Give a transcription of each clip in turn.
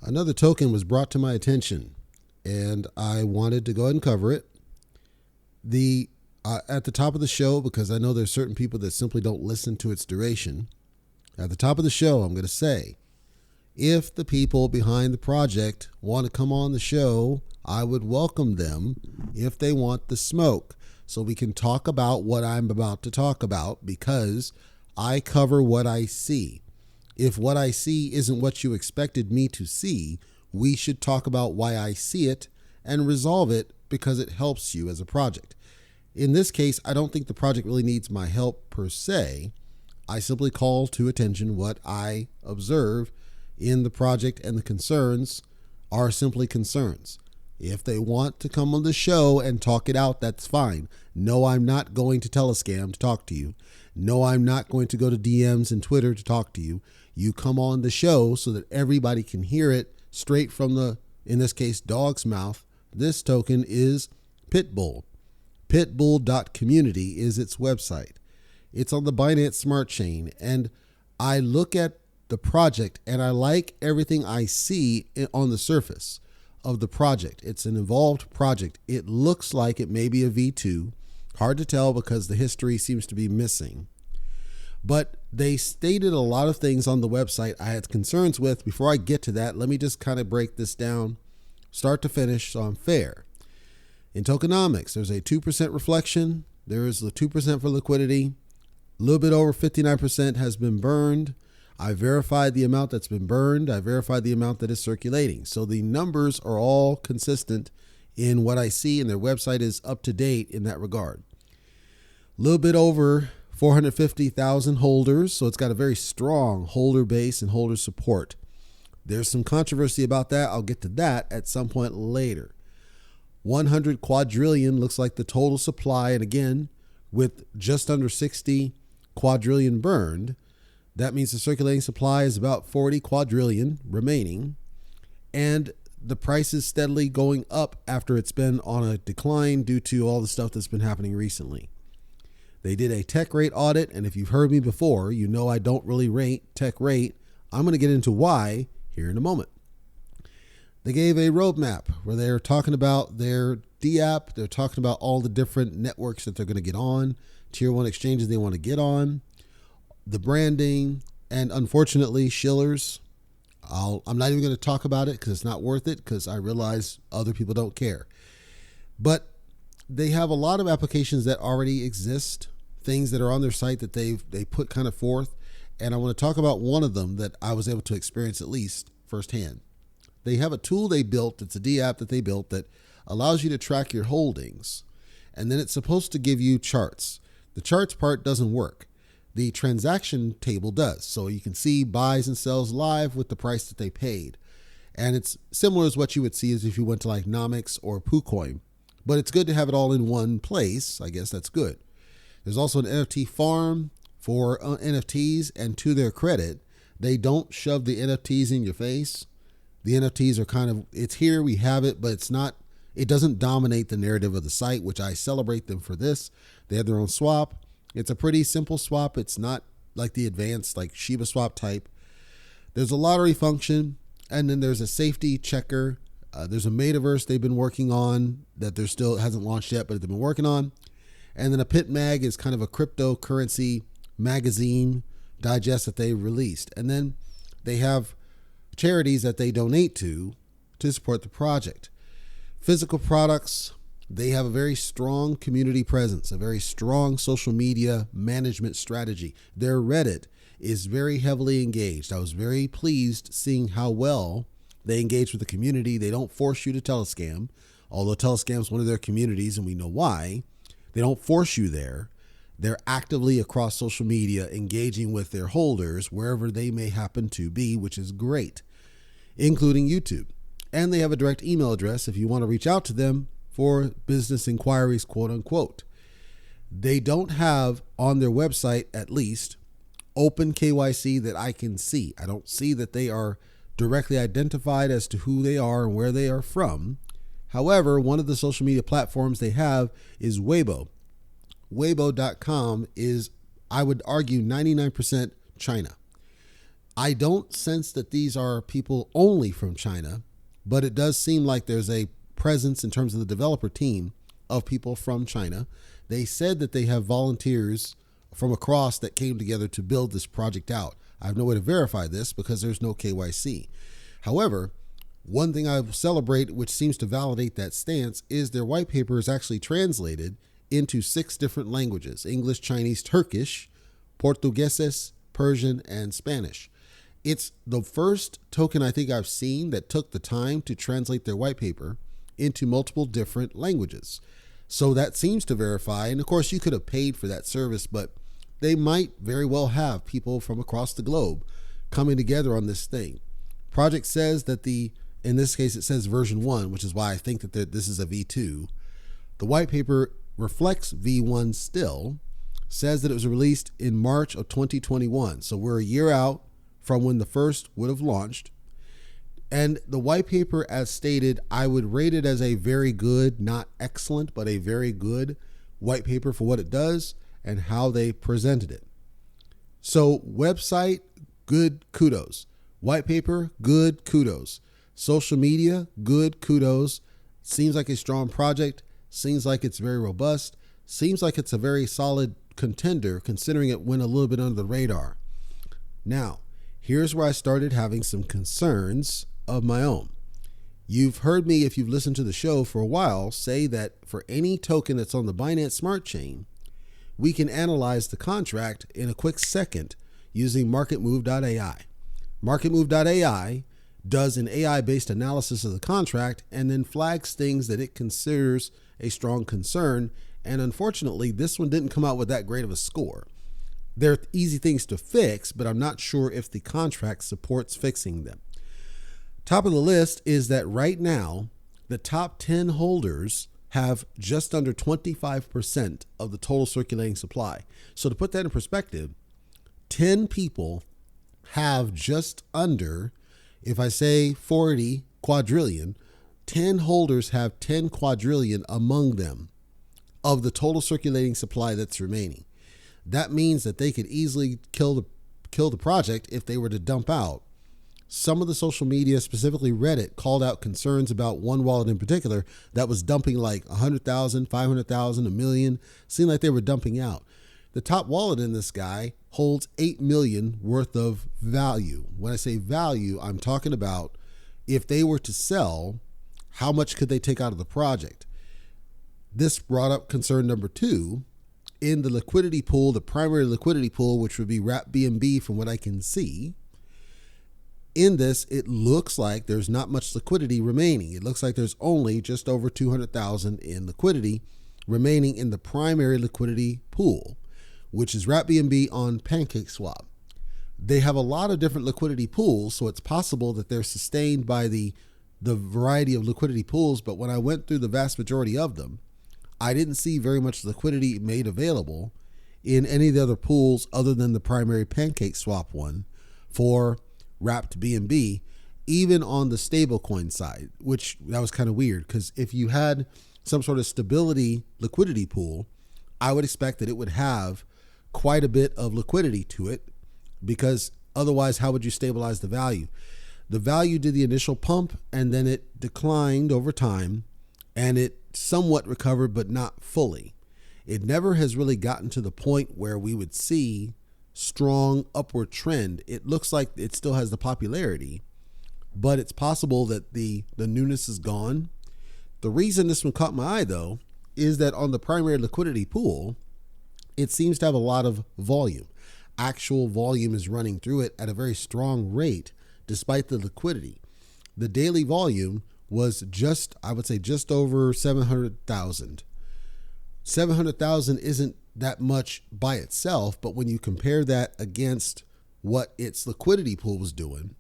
Another token was brought to my attention, and I wanted to go ahead and cover it. At the top of the show, because I know there's certain people that simply don't listen to its duration, at the top of the show, I'm going to say, if the people behind the project want to come on the show, I would welcome them if they want the smoke, so we can talk about what I'm about to talk about, because I cover what I see. If what I see isn't what you expected me to see, we should talk about why I see it and resolve it, because it helps you as a project. In this case, I don't think the project really needs my help per se. I simply call to attention what I observe in the project, and the concerns are simply concerns. If they want to come on the show and talk it out, that's fine. No, I'm not going to Telescam to talk to you. No, I'm not going to go to DMs and Twitter to talk to you. You come on the show so that everybody can hear it straight from the, in this case, dog's mouth. This token is Pitbull. Pitbull.community is its website. It's on the Binance Smart Chain, and I look at the project and I like everything I see on the surface of the project. It's an involved project. It looks like it may be a V2. Hard to tell because the history seems to be missing. But they stated a lot of things on the website I had concerns with. Before I get to that, let me just kind of break this down, start to finish, so I'm fair. In tokenomics, there's a 2% reflection. There is the 2% for liquidity. A little bit over 59% has been burned. I verified the amount that's been burned. I verified the amount that is circulating. So the numbers are all consistent in what I see, and their website is up to date in that regard. A little bit over 450,000 holders, so it's got a very strong holder base and holder support. There's some controversy about that. I'll get to that at some point later. 100 quadrillion looks like the total supply, and again, with just under 60 quadrillion burned, that means the circulating supply is about 40 quadrillion remaining, and the price is steadily going up after it's been on a decline due to all the stuff that's been happening recently. They did a tech rate audit, and if you've heard me before, you know I don't really rate tech rate. I'm going to get into why here in a moment. They gave a roadmap where they're talking about their DApp. They're talking about all the different networks that they're going to get on, tier 1 exchanges they want to get on, the branding, and unfortunately, shillers. I'm not even going to talk about it because it's not worth it, because I realize other people don't care. But they have a lot of applications that already exist, things that are on their site that they put kind of forth. And I want to talk about one of them that I was able to experience at least firsthand. They have a tool they built. It's a DApp that they built that allows you to track your holdings. And then it's supposed to give you charts. The charts part doesn't work. The transaction table does. So you can see buys and sells live with the price that they paid. And it's similar as what you would see as if you went to like Nomics or PooCoin. But it's good to have it all in one place. I guess that's good. There's also an NFT farm for NFTs, and to their credit, they don't shove the NFTs in your face. The NFTs are kind of, it's here, we have it, but it doesn't dominate the narrative of the site, which I celebrate them for this. They have their own swap. It's a pretty simple swap. It's not like the advanced, like Shiba swap type. There's a lottery function, and then there's a safety checker. There's a metaverse they've been working on that there still hasn't launched yet, but they've been working on. And then a Pit Mag is kind of a cryptocurrency magazine digest that they released. And then they have charities that they donate to support the project. Physical products, they have a very strong community presence, a very strong social media management strategy. Their Reddit is very heavily engaged. I was very pleased seeing how well they engage with the community. They don't force you to Telescam, although Telescam is one of their communities, and we know why. They don't force you there. They're actively across social media engaging with their holders wherever they may happen to be, which is great, including YouTube. And they have a direct email address if you want to reach out to them for business inquiries, quote unquote. They don't have on their website, at least, open KYC that I can see. I don't see that they are directly identified as to who they are and where they are from. However, one of the social media platforms they have is Weibo. Weibo.com is, I would argue, 99% China. I don't sense that these are people only from China, but it does seem like there's a presence in terms of the developer team of people from China. They said that they have volunteers from across that came together to build this project out. I have no way to verify this because there's no KYC. However, one thing I celebrate, which seems to validate that stance, is their white paper is actually translated into 6 different languages: English, Chinese, Turkish, Portuguese, Persian, and Spanish. It's the first token I think I've seen that took the time to translate their white paper into multiple different languages. So that seems to verify, and of course you could have paid for that service, but they might very well have people from across the globe coming together on this thing. Project says that in this case it says version 1, which is why I think that this is a V2. The white paper reflects V1 still, says that it was released in March of 2021. So we're a year out from when the first would have launched. And the white paper, as stated, I would rate it as a very good, not excellent, but a very good white paper for what it does and how they presented it. So website, good, kudos. White paper, good, kudos. Social media, good, kudos. Seems like a strong project. Seems like it's very robust. Seems like it's a very solid contender considering it went a little bit under the radar. Now, here's where I started having some concerns of my own. You've heard me, if you've listened to the show for a while, say that for any token that's on the Binance Smart Chain, we can analyze the contract in a quick second using MarketMove.ai. MarketMove.ai does an AI-based analysis of the contract and then flags things that it considers a strong concern. And unfortunately, this one didn't come out with that great of a score. They're easy things to fix, but I'm not sure if the contract supports fixing them. Top of the list is that right now, the top 10 holders have just under 25% of the total circulating supply. So to put that in perspective, 10 people have just under, if I say 40 quadrillion, 10 holders have 10 quadrillion among them of the total circulating supply that's remaining. That means that they could easily kill the project if they were to dump out. Some of the social media, specifically Reddit, called out concerns about one wallet in particular that was dumping like 100,000, 500,000, a million. Seemed like they were dumping out. The top wallet in this guy holds 8 million worth of value. When I say value, I'm talking about if they were to sell, how much could they take out of the project? This brought up concern number 2. In the liquidity pool, the primary liquidity pool, which would be Wrap BNB from what I can see, in this, it looks like there's not much liquidity remaining. It looks like there's only just over 200,000 in liquidity remaining in the primary liquidity pool, which is Wrap BNB on PancakeSwap. They have a lot of different liquidity pools, so it's possible that they're sustained by the variety of liquidity pools, but when I went through the vast majority of them, I didn't see very much liquidity made available in any of the other pools other than the primary PancakeSwap one for Wrapped BNB, even on the stablecoin side, which that was kind of weird because if you had some sort of stability liquidity pool, I would expect that it would have quite a bit of liquidity to it because otherwise, how would you stabilize the value? The value did the initial pump and then it declined over time and it somewhat recovered, but not fully. It never has really gotten to the point where we would see strong upward trend. It looks like it still has the popularity, but it's possible that the newness is gone. The reason this one caught my eye though, is that on the primary liquidity pool, it seems to have a lot of volume. Actual volume is running through it at a very strong rate, despite the liquidity. The daily volume was I would say just over 700,000. 700,000 isn't that much by itself, but when you compare that against what its liquidity pool was doing,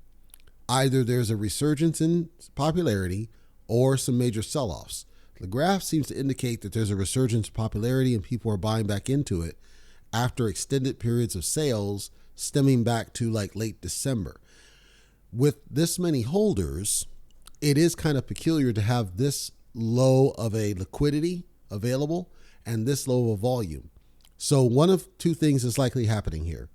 either there's a resurgence in popularity or some major sell-offs. The graph seems to indicate that there's a resurgence in popularity and people are buying back into it after extended periods of sales stemming back to like late December. With this many holders, it is kind of peculiar to have this low of a liquidity available and this low of a volume. So one of two things is likely happening here.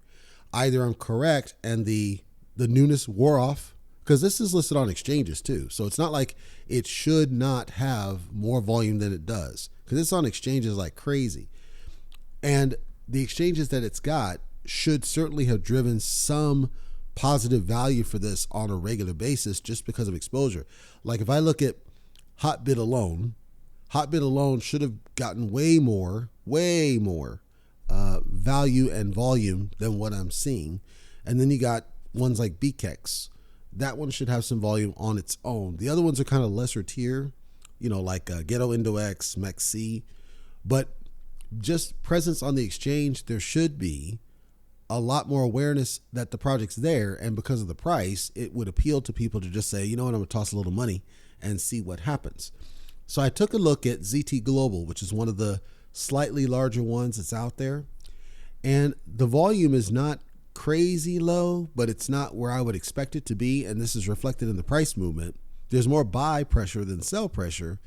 Either I'm correct and the the newness wore off, because this is listed on exchanges too. So it's not like it should not have more volume than it does, because it's on exchanges like crazy. And the exchanges that it's got should certainly have driven some positive value for this on a regular basis just because of exposure. Like if I look at Hotbit alone should have gotten way more value and volume than what I'm seeing. And then you got ones like BKEX. That one should have some volume on its own. The other ones are kind of lesser tier, like Ghetto Indo-X, MEXC. But just presence on the exchange, there should be a lot more awareness that the project's there. And because of the price, it would appeal to people to just say, you know what, I'm going to toss a little money and see what happens. So I took a look at ZT Global, which is one of the slightly larger ones that's out there. And the volume is not crazy low, but it's not where I would expect it to be. And this is reflected in the price movement. There's more buy pressure than sell pressure,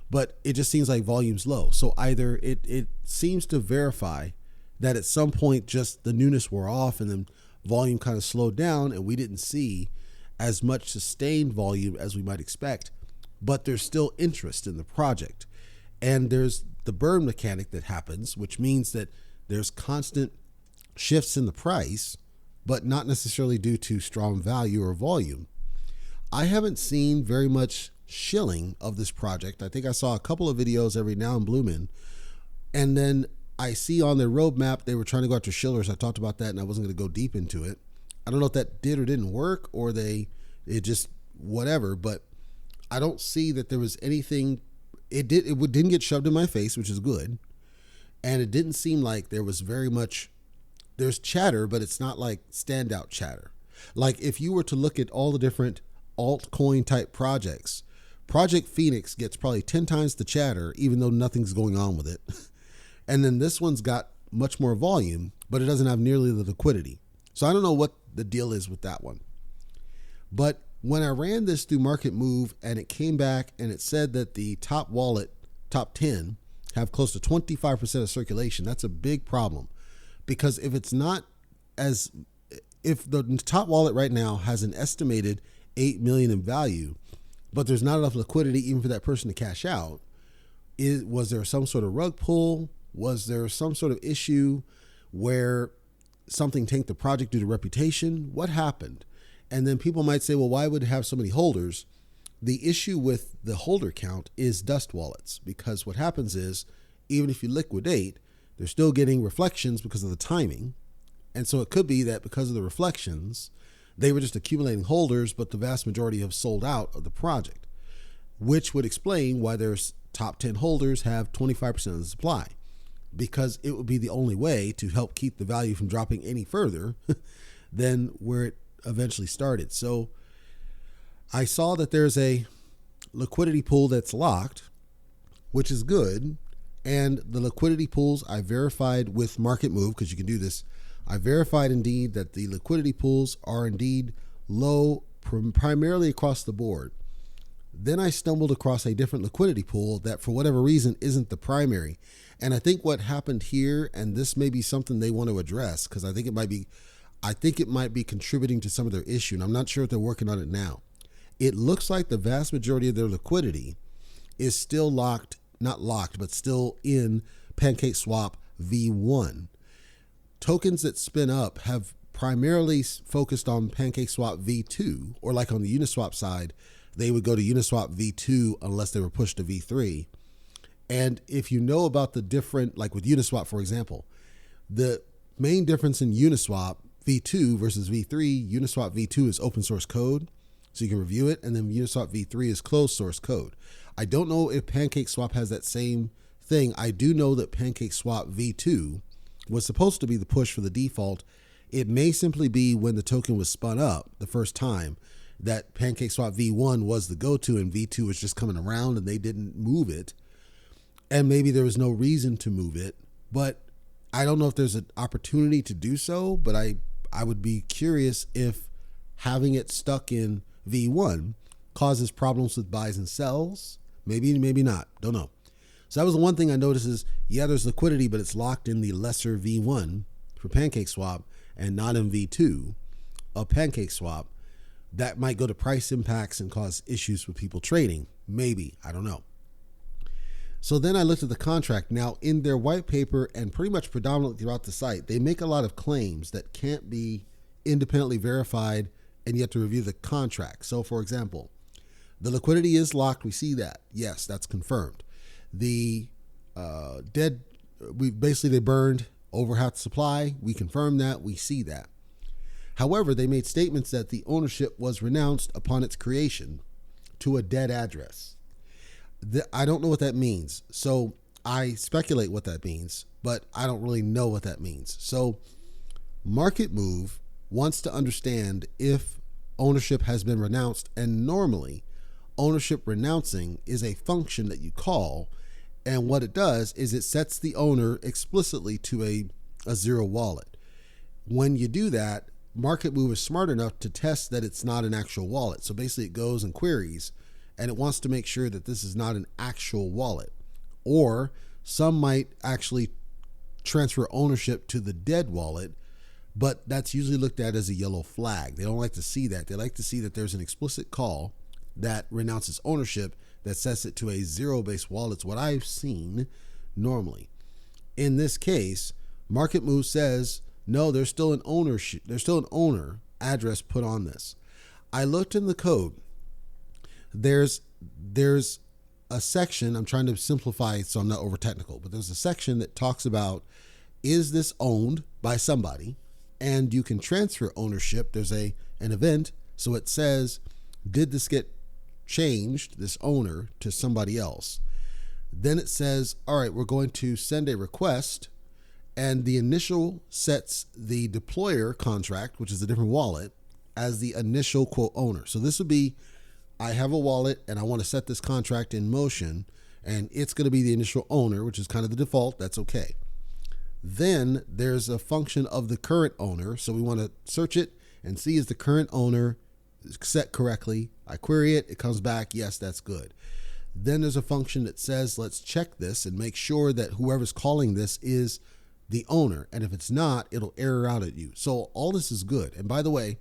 but it just seems like volume's low. So either it seems to verify that at some point just the newness wore off and then volume kind of slowed down and we didn't see as much sustained volume as we might expect, but there's still interest in the project. And there's the burn mechanic that happens, which means that there's constant shifts in the price, but not necessarily due to strong value or volume. I haven't seen very much shilling of this project. I think I saw a couple of videos every now and blue moon, and then I see on their roadmap they were trying to go after shillers. I talked about that and I wasn't going to go deep into it. I don't know if that did or didn't work, or it just whatever, but I don't see that there was anything. It didn't get shoved in my face, which is good. And it didn't seem like there was very much, there's chatter, but it's not like standout chatter. Like if you were to look at all the different altcoin type projects, Project Phoenix gets probably 10 times the chatter, even though nothing's going on with it. And then this one's got much more volume, but it doesn't have nearly the liquidity. So I don't know what the deal is with that one. But when I ran this through Market Move and it came back and it said that the top 10, have close to 25% of circulation, that's a big problem. Because if the top wallet right now has an estimated 8 million in value, but there's not enough liquidity even for that person to cash out, was there some sort of rug pull? Was there some sort of issue where something tanked the project due to reputation? What happened? And then people might say, well, why would it have so many holders? The issue with the holder count is dust wallets, because what happens is even if you liquidate, they're still getting reflections because of the timing. And so it could be that because of the reflections, they were just accumulating holders, but the vast majority have sold out of the project, which would explain why there's top 10 holders have 25% of the supply, because it would be the only way to help keep the value from dropping any further than where it eventually started. So I saw that there's a liquidity pool that's locked, which is good. And the liquidity pools I verified with Market Move, because you can do this. I verified indeed that the liquidity pools are indeed low, primarily across the board. Then I stumbled across a different liquidity pool that for whatever reason isn't the primary. And I think what happened here, and this may be something they want to address, because I think it might be contributing to some of their issue, and I'm not sure if they're working on it now. It looks like the vast majority of their liquidity is still locked, not locked, but still in PancakeSwap V1. Tokens that spin up have primarily focused on PancakeSwap V2, or like on the Uniswap side, they would go to Uniswap V2 unless they were pushed to V3. And if you know about the different, like with Uniswap, for example, the main difference in Uniswap V2 versus V3, Uniswap V2 is open source code, so you can review it, and then Uniswap V3 is closed source code. I don't know if PancakeSwap has that same thing. I do know that PancakeSwap V2 was supposed to be the push for the default. It may simply be when the token was spun up the first time that PancakeSwap V1 was the go-to and V2 was just coming around and they didn't move it. And maybe there was no reason to move it, but I don't know if there's an opportunity to do so, but I would be curious if having it stuck in V1 causes problems with buys and sells. Maybe not. Don't know. So that was the one thing I noticed is, yeah, there's liquidity, but it's locked in the lesser V1 for PancakeSwap and not in V2. a pancake swap, that might go to price impacts and cause issues with people trading. Maybe, I don't know. So then I looked at the contract. Now, in their white paper and pretty much predominantly throughout the site, they make a lot of claims that can't be independently verified, and you have to review the contract. So, for example, the liquidity is locked. We see that. Yes, that's confirmed. The they burned over half the supply. We confirm that. We see that. However, they made statements that the ownership was renounced upon its creation to a dead address. I don't know what that means. So I speculate what that means, but I don't really know what that means. So Market Move wants to understand if ownership has been renounced, and normally ownership renouncing is a function that you call, and what it does is it sets the owner explicitly to a zero wallet. When you do that, Market Move is smart enough to test that it's not an actual wallet. So basically it goes and queries, and it wants to make sure that this is not an actual wallet. Or some might actually transfer ownership to the dead wallet, but that's usually looked at as a yellow flag. They don't like to see that. They like to see that there's an explicit call that renounces ownership, that sets it to a zero-based wallet. It's what I've seen normally. In this case, Market Move says, no, there's still an owner address put on this. I looked in the code. There's a section, I'm trying to simplify it so I'm not over technical, but there's a section that talks about, is this owned by somebody? And you can transfer ownership. There's an event. So it says, did this get changed, this owner, to somebody else? Then it says, all right, we're going to send a request, and the initial sets the deployer contract, which is a different wallet, as the initial quote owner. So this would be, I have a wallet and I want to set this contract in motion, and it's going to be the initial owner, which is kind of the default. That's okay. Then there's a function of the current owner. So we want to search it and see, is the current owner set correctly? I query it. It comes back. Yes, that's good. Then there's a function that says, let's check this and make sure that whoever's calling this is the owner. And if it's not, it'll error out at you. So all this is good. And by the way,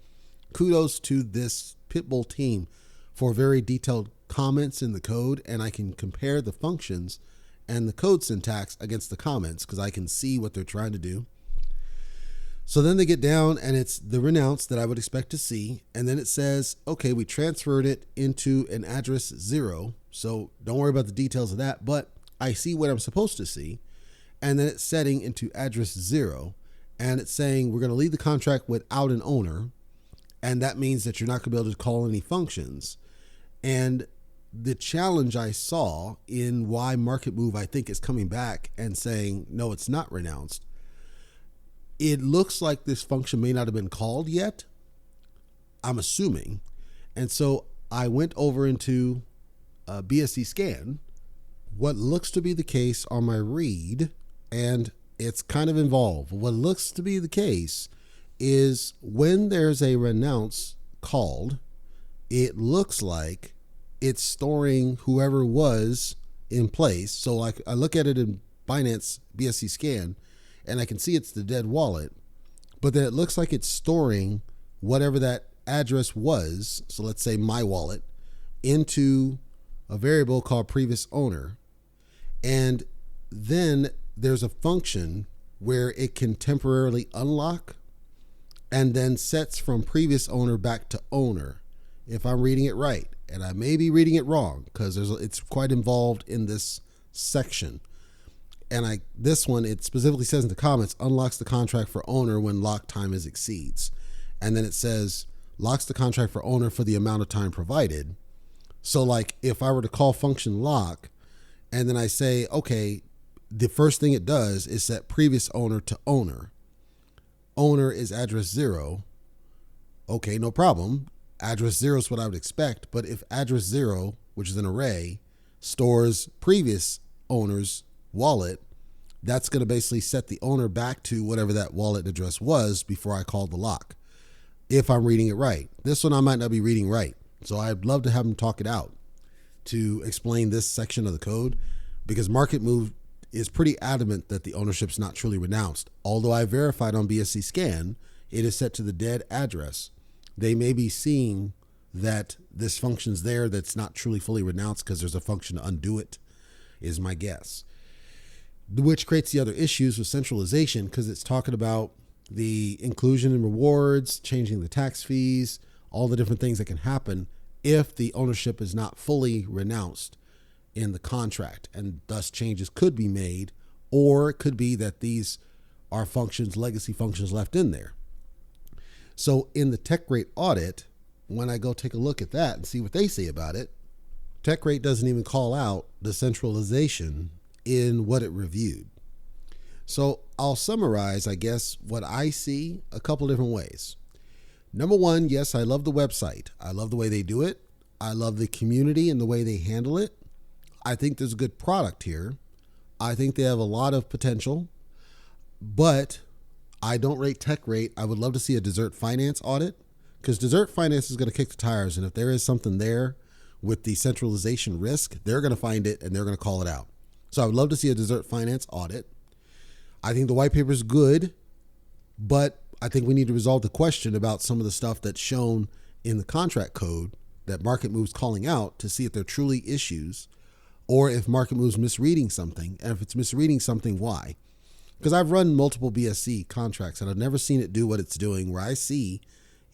kudos to this Pitbull team for very detailed comments in the code, and I can compare the functions and the code syntax against the comments because I can see what they're trying to do. So then they get down, and it's the renounce that I would expect to see, and then it says, okay, we transferred it into an address 0, so don't worry about the details of that, but I see what I'm supposed to see, and then it's setting into address 0, and it's saying we're going to leave the contract without an owner, and that means that you're not going to be able to call any functions. And the challenge I saw in why Market Move, I think, is coming back and saying, no, it's not renounced. It looks like this function may not have been called yet, I'm assuming. And so I went over into BSC scan, what looks to be the case on my read, and it's kind of involved. What looks to be the case is when there's a renounce called, it looks like it's storing whoever was in place. So like I look at it in Binance BSC scan, and I can see it's the dead wallet, but then it looks like it's storing whatever that address was. So let's say my wallet into a variable called previous owner. And then there's a function where it can temporarily unlock and then sets from previous owner back to owner, if I'm reading it right. And I may be reading it wrong because it's quite involved in this section. And this one, it specifically says in the comments, unlocks the contract for owner when lock time exceeds. And then it says, locks the contract for owner for the amount of time provided. So like if I were to call function lock, and then I say, okay, the first thing it does is set previous owner to owner. Owner is address 0. Okay, no problem. Address 0 is what I would expect. But if address 0, which is an array, stores previous owner's wallet, that's going to basically set the owner back to whatever that wallet address was before I called the lock, if I'm reading it right. This one I might not be reading right. So I'd love to have them talk it out to explain this section of the code, because Market Move is pretty adamant that the ownership's not truly renounced. Although I verified on BSC scan, it is set to the dead address. They may be seeing that this function's there that's not truly fully renounced because there's a function to undo it, is my guess. Which creates the other issues with centralization because it's talking about the inclusion in rewards, changing the tax fees, all the different things that can happen if the ownership is not fully renounced in the contract, and thus changes could be made, or it could be that these are functions, legacy functions left in there. So in the TechRate audit, when I go take a look at that and see what they say about it, TechRate doesn't even call out the centralization in what it reviewed. So I'll summarize, I guess, what I see a couple different ways. Number one, yes, I love the website. I love the way they do it. I love the community and the way they handle it. I think there's a good product here. I think they have a lot of potential, but I don't rate TechRate. I would love to see a Desert Finance audit because Desert Finance is going to kick the tires. And if there is something there with the centralization risk, they're going to find it and they're going to call it out. So I would love to see a Desert Finance audit. I think the white paper is good, but I think we need to resolve the question about some of the stuff that's shown in the contract code that Market Move's calling out to see if they're truly issues or if Market Move's misreading something. And if it's misreading something, why? Because I've run multiple BSC contracts and I've never seen it do what it's doing, where I see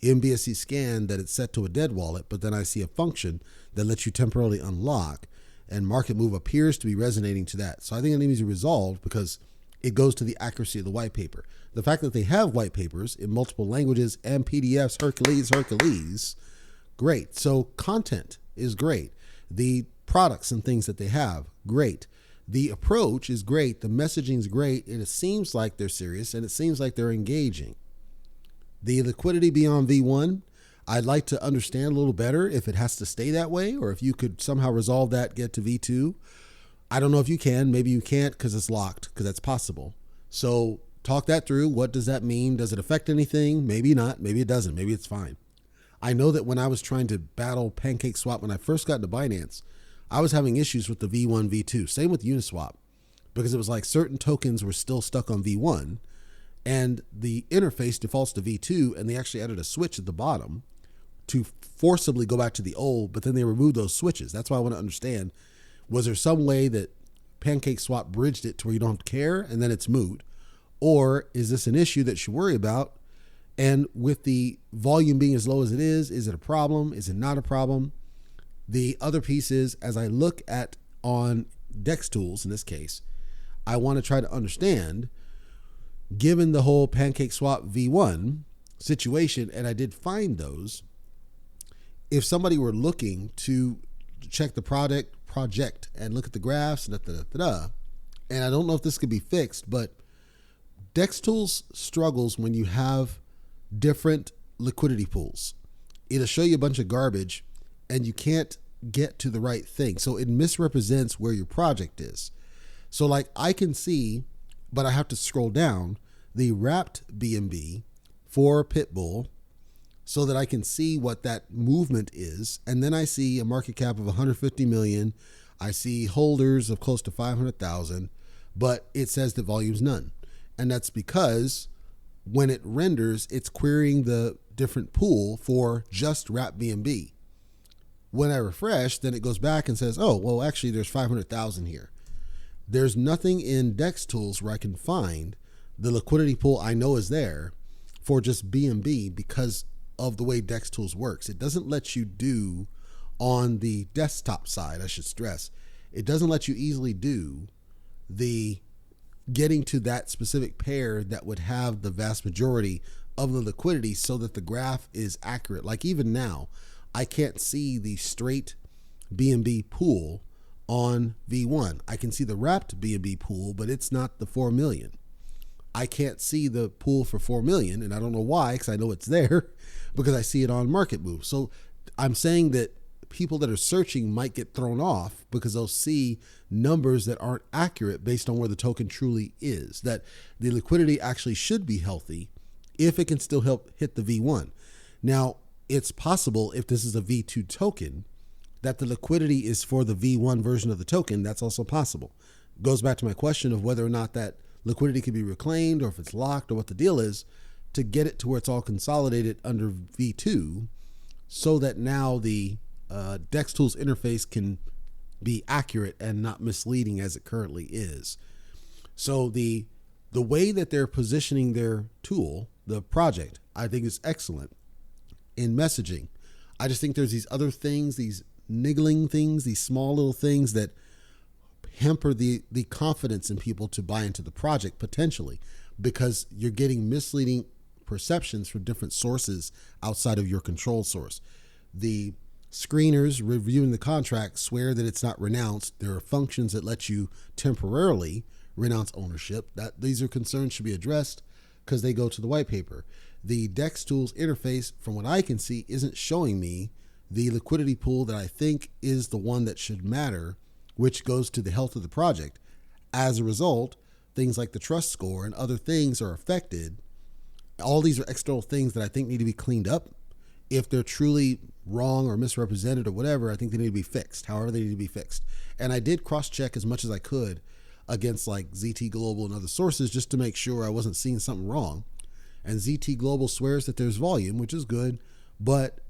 in BSC scan that it's set to a dead wallet, but then I see a function that lets you temporarily unlock, and Market Move appears to be resonating to that. So I think it needs to be resolved because it goes to the accuracy of the white paper. The fact that they have white papers in multiple languages and PDFs, Hercules, great. So content is great. The products and things that they have, great. The approach is great. The messaging is great. And it seems like they're serious and it seems like they're engaging. The liquidity beyond V1, I'd like to understand a little better if it has to stay that way or if you could somehow resolve that, get to V2. I don't know if you can. Maybe you can't because it's locked, because that's possible. So talk that through. What does that mean? Does it affect anything? Maybe not. Maybe it doesn't. Maybe it's fine. I know that when I was trying to battle Pancake Swap, when I first got into Binance, I was having issues with the V1, V2. Same with Uniswap, because it was like certain tokens were still stuck on V1 and the interface defaults to V2, and they actually added a switch at the bottom to forcibly go back to the old, but then they removed those switches. That's why I want to understand, was there some way that Pancake Swap bridged it to where you don't care and then it's moot? Or is this an issue that you worry about? And with the volume being as low as it is it a problem? Is it not a problem? The other piece is, as I look at on DEX tools, in this case, I want to try to understand, given the whole Pancake Swap V1 situation, and I did find those, if somebody were looking to check the project and look at the graphs and and I don't know if this could be fixed, but DEX tools struggles when you have different liquidity pools. It'll show you a bunch of garbage and you can't get to the right thing. So it misrepresents where your project is. So like I can see, but I have to scroll down the wrapped BNB for Pitbull so that I can see what that movement is. And then I see a market cap of 150 million. I see holders of close to 500,000, but it says the volume's none. And that's because when it renders, it's querying the different pool for just wrapped BNB. When I refresh, then it goes back and says, oh, well, actually there's 500,000 here. There's nothing in DEX tools where I can find the liquidity pool I know is there for just BNB because of the way DEX tools works. It doesn't let you do on the desktop side, I should stress. It doesn't let you easily do the getting to that specific pair that would have the vast majority of the liquidity so that the graph is accurate. Like even now, I can't see the straight BNB pool on V1. I can see the wrapped BNB pool, but it's not the 4 million. I can't see the pool for 4 million, and I don't know why, because I know it's there because I see it on Market Move. So I'm saying that people that are searching might get thrown off because they'll see numbers that aren't accurate based on where the token truly is, that the liquidity actually should be healthy if it can still help hit the V1. Now, it's possible if this is a V2 token that the liquidity is for the V1 version of the token. That's also possible. Goes back to my question of whether or not that liquidity can be reclaimed or if it's locked or what the deal is. to get it to where it's all consolidated under V2 so that now the DEX Tools interface can be accurate and not misleading as it currently is. So the way that they're positioning their tool, the project, I think is excellent in messaging. I just think there's these other things, these niggling things, these small little things that hamper the confidence in people to buy into the project potentially, because you're getting misleading perceptions from different sources outside of your control source. The screeners reviewing the contract swear that it's not renounced. There are functions that let you temporarily renounce ownership. These are concerns should be addressed because they go to the white paper. The DEX Tools interface, from what I can see, isn't showing me the liquidity pool that I think is the one that should matter, which goes to the health of the project. As a result, things like the trust score and other things are affected. All these are external things that I think need to be cleaned up. If they're truly wrong or misrepresented or whatever, I think they need to be fixed, however they need to be fixed. And I did cross-check as much as I could against like ZT Global and other sources just to make sure I wasn't seeing something wrong. And ZT Global swears that there's volume, which is good, but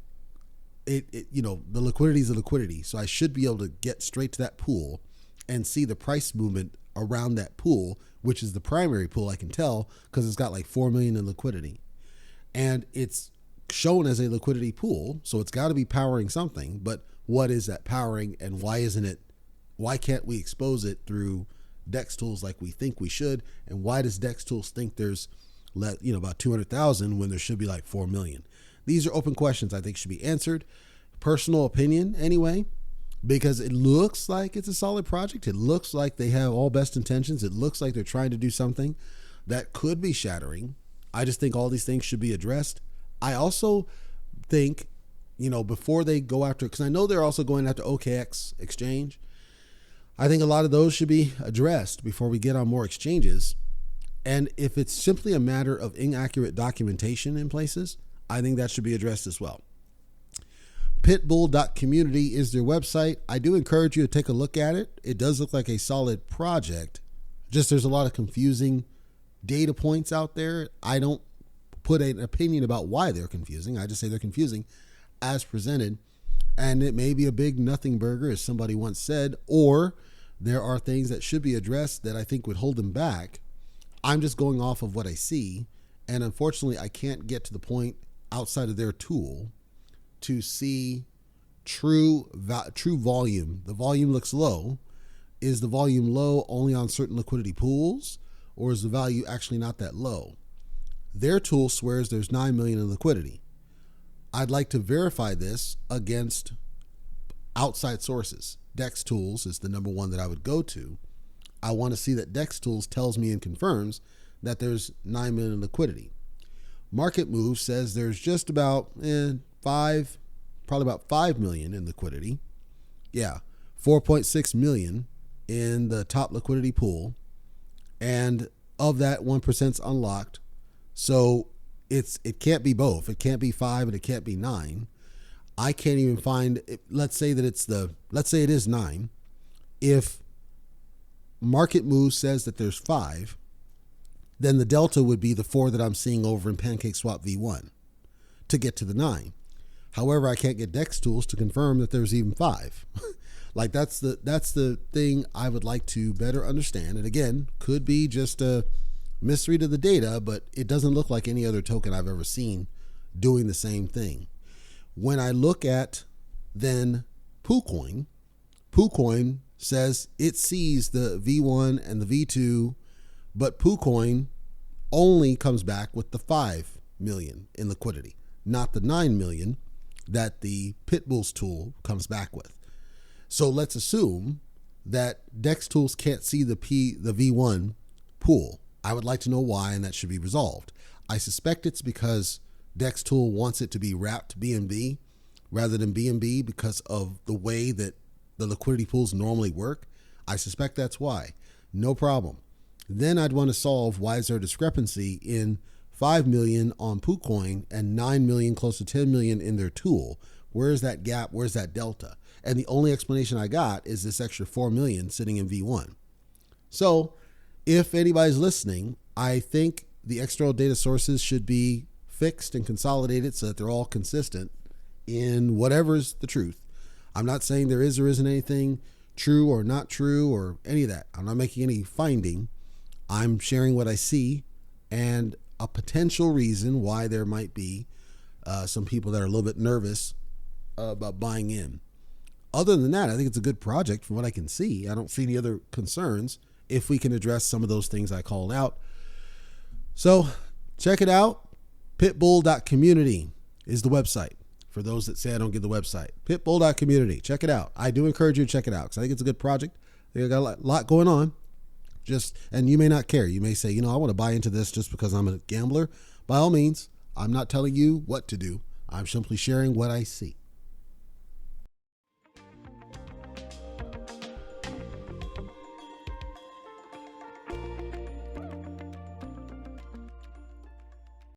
the liquidity is the liquidity. So I should be able to get straight to that pool and see the price movement around that pool, which is the primary pool, I can tell, because it's got like 4 million in liquidity. And it's shown as a liquidity pool, so it's got to be powering something. But what is that powering, and why can't we expose it through DEX Tools like we think we should? And why does DEX Tools think there's about 200,000 when there should be like 4 million? These are open questions I think should be answered. Personal opinion anyway, because it looks like it's a solid project. It looks like they have all best intentions. It looks like they're trying to do something that could be shattering. I just think all these things should be addressed. I also think, before they go after, because I know they're also going after OKX exchange, I think a lot of those should be addressed before we get on more exchanges. And if it's simply a matter of inaccurate documentation in places, I think that should be addressed as well. Pitbull.community is their website. I do encourage you to take a look at it. It does look like a solid project. Just there's a lot of confusing data points out there. I don't put an opinion about why they're confusing. I just say they're confusing as presented. And it may be a big nothing burger, as somebody once said, or there are things that should be addressed that I think would hold them back. I'm just going off of what I see. And unfortunately, I can't get to the point outside of their tool to see true volume. The volume looks low. Is the volume low only on certain liquidity pools, or is the value actually not that low? Their tool swears there's 9 million in liquidity. I'd like to verify this against outside sources. DEX Tools is the number one that I would go to. I want to see that DEX Tools tells me and confirms that there's 9 million in liquidity. Market Move says there's just about probably about 5 million in liquidity. Yeah, 4.6 million in the top liquidity pool. And of that, 1%'s unlocked. So it can't be both. It can't be 5 and it can't be 9. I can't even find, let's say it is 9. If Market Move says that there's 5, then the delta would be the 4 that I'm seeing over in PancakeSwap V1 to get to the 9. However, I can't get DEX Tools to confirm that there's even 5. Like that's the thing I would like to better understand. And again, could be just a misread of the data, but it doesn't look like any other token I've ever seen doing the same thing. When I look at then PooCoin says it sees the V1 and the V2, but PooCoin only comes back with the 5 million in liquidity, not the 9 million that the Pitbull's tool comes back with. So let's assume that DEX Tools can't see the V1 pool. I would like to know why, and that should be resolved. I suspect it's because DEX Tool wants it to be wrapped BNB rather than BNB because of the way that the liquidity pools normally work. I suspect that's why. No problem. Then I'd want to solve why is there a discrepancy in 5 million on PooCoin and 9 million, close to 10 million in their tool. Where's that gap? Where's that delta? And the only explanation I got is this extra 4 million sitting in V1. So if anybody's listening, I think the external data sources should be fixed and consolidated so that they're all consistent in whatever's the truth. I'm not saying there is or isn't anything true or not true or any of that. I'm not making any finding. I'm sharing what I see and a potential reason why there might be some people that are a little bit nervous about buying in. Other than that, I think it's a good project from what I can see. I don't see any other concerns if we can address some of those things I called out. So check it out. Pitbull.community is the website. For those that say I don't get the website, Pitbull.community. Check it out. I do encourage you to check it out because I think it's a good project. They got a lot going on. And you may not care. You may say, I want to buy into this just because I'm a gambler. By all means, I'm not telling you what to do. I'm simply sharing what I see.